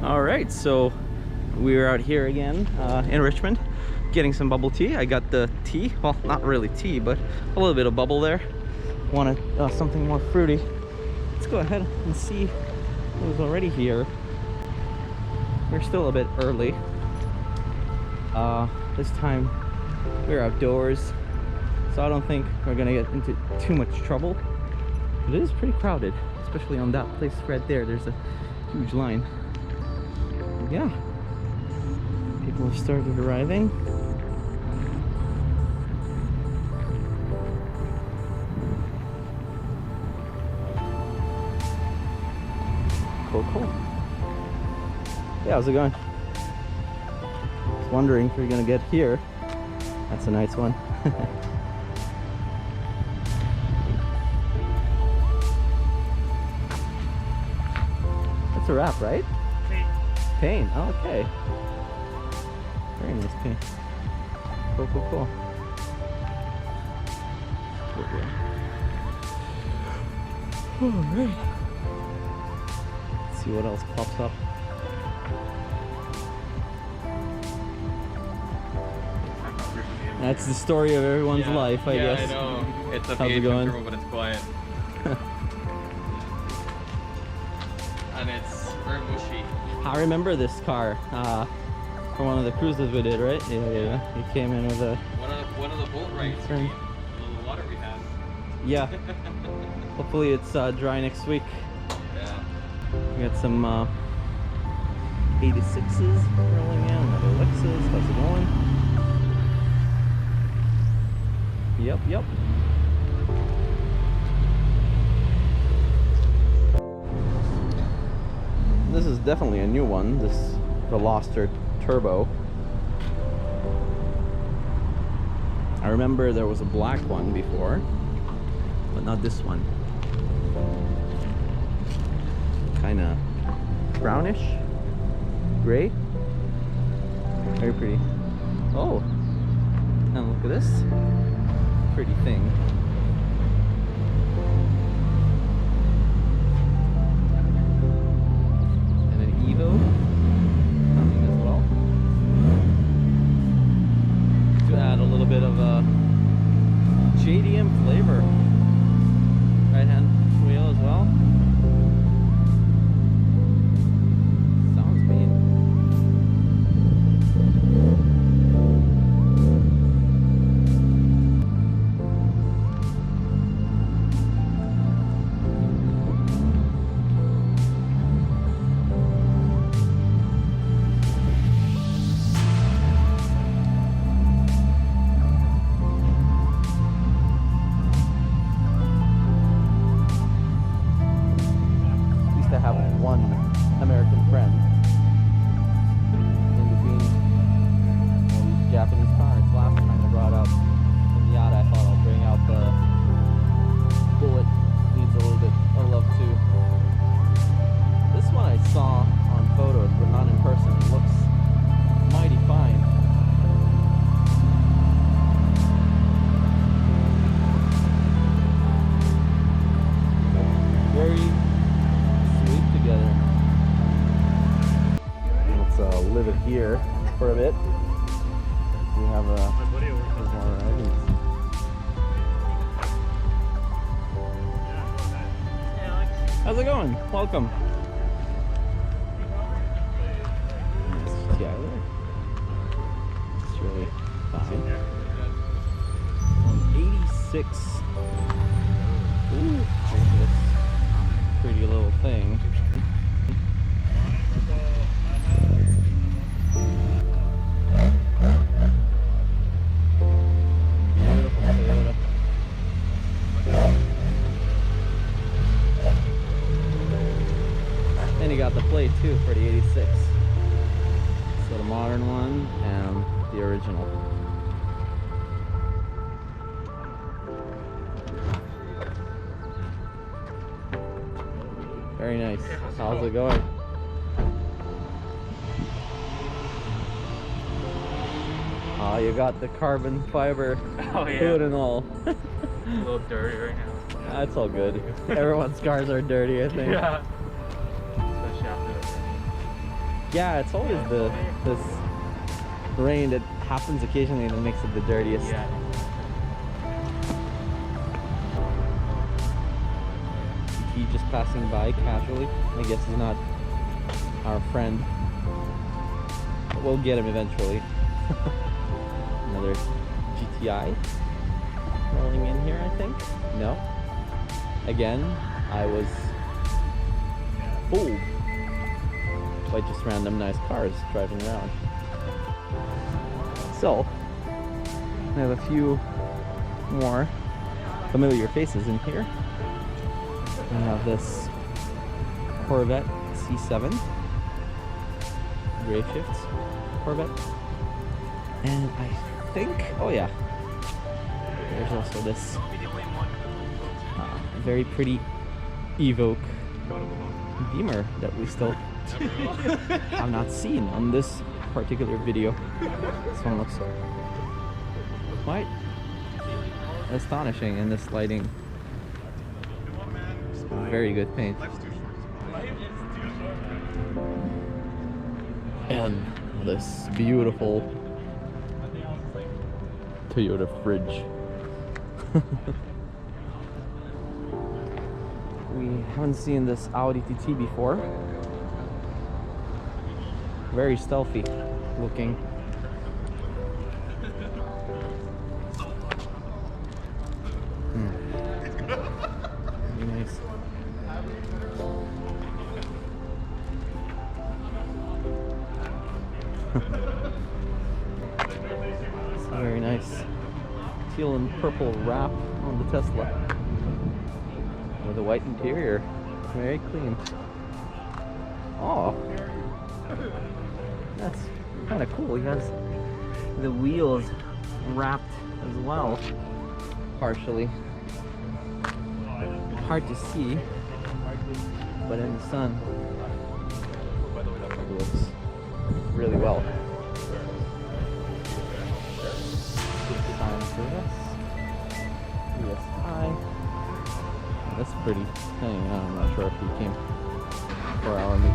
All right, so we're out here again in Richmond getting some bubble tea. I got the tea, well, not really tea, but a little bit of bubble there. Wanted something more fruity. Let's go ahead and see who's already here. We're still a bit early. This time we're outdoors, so I don't think we're gonna get into too much trouble. But it is pretty crowded, especially on that place right there. There's a huge line. Yeah, people have started arriving. Cool, cool. Yeah, how's it going? Just wondering if you're gonna get here. That's a nice one. That's a wrap, right? Paint. Oh, okay. Very nice paint. Cool, cool, cool. Alright. Let's see what else pops up. That's the story of everyone's life, I guess. Yeah, I know. It's a How's it going? turbo, but it's quiet. And it's very bushy. I remember this car from one of the cruises we did, right? Yeah. He came in with a One of the boat rides. The little water we had. yeah. Hopefully it's dry next week. Yeah. We got some 86s rolling in, another Lexus. How's it going? Yep. This is definitely a new one. The Lobster Turbo. I remember there was a black one before, but not this one. Kind of brownish, gray. Very pretty. Oh, and look at this pretty thing. Coming as well to add a little bit of a JDM flavor. Right hand wheel as well. Sounds mean. Here for a bit. We have a how's it going? Welcome. Yeah, it's really fine. 86. Ooh, this pretty little thing. You got the plate too for the 86. So the modern one and the original. Very nice. How's it going? Oh, you got the carbon fiber hood and all. A little dirty right now. That's all good. Everyone's cars are dirty, I think. Yeah. Especially after the Yeah, it's always this rain that happens occasionally that makes it the dirtiest. Yeah. He just passing by casually. I guess he's not our friend. But we'll get him eventually. Another GTI rolling in here, I think. No. Again, I was fooled by just random nice cars driving around. So, I have a few more familiar faces in here. We have this Corvette C7, gray shifts Corvette, and I think, oh yeah, there's also this very pretty Evoque Beamer that we still have not seen on this particular video. This one looks quite astonishing in this lighting. Very good paint. And this beautiful Toyota fridge. We haven't seen this Audi TT before. Very stealthy looking. Very nice. It's very nice teal and purple wrap on the Tesla with a white interior. Very clean. Oh, that's kind of cool. He has the wheels wrapped as well, partially. Hard to see, but in the sun, it looks really well. Sign for this. ESI. That's pretty thing. I'm not sure if he came for our meeting.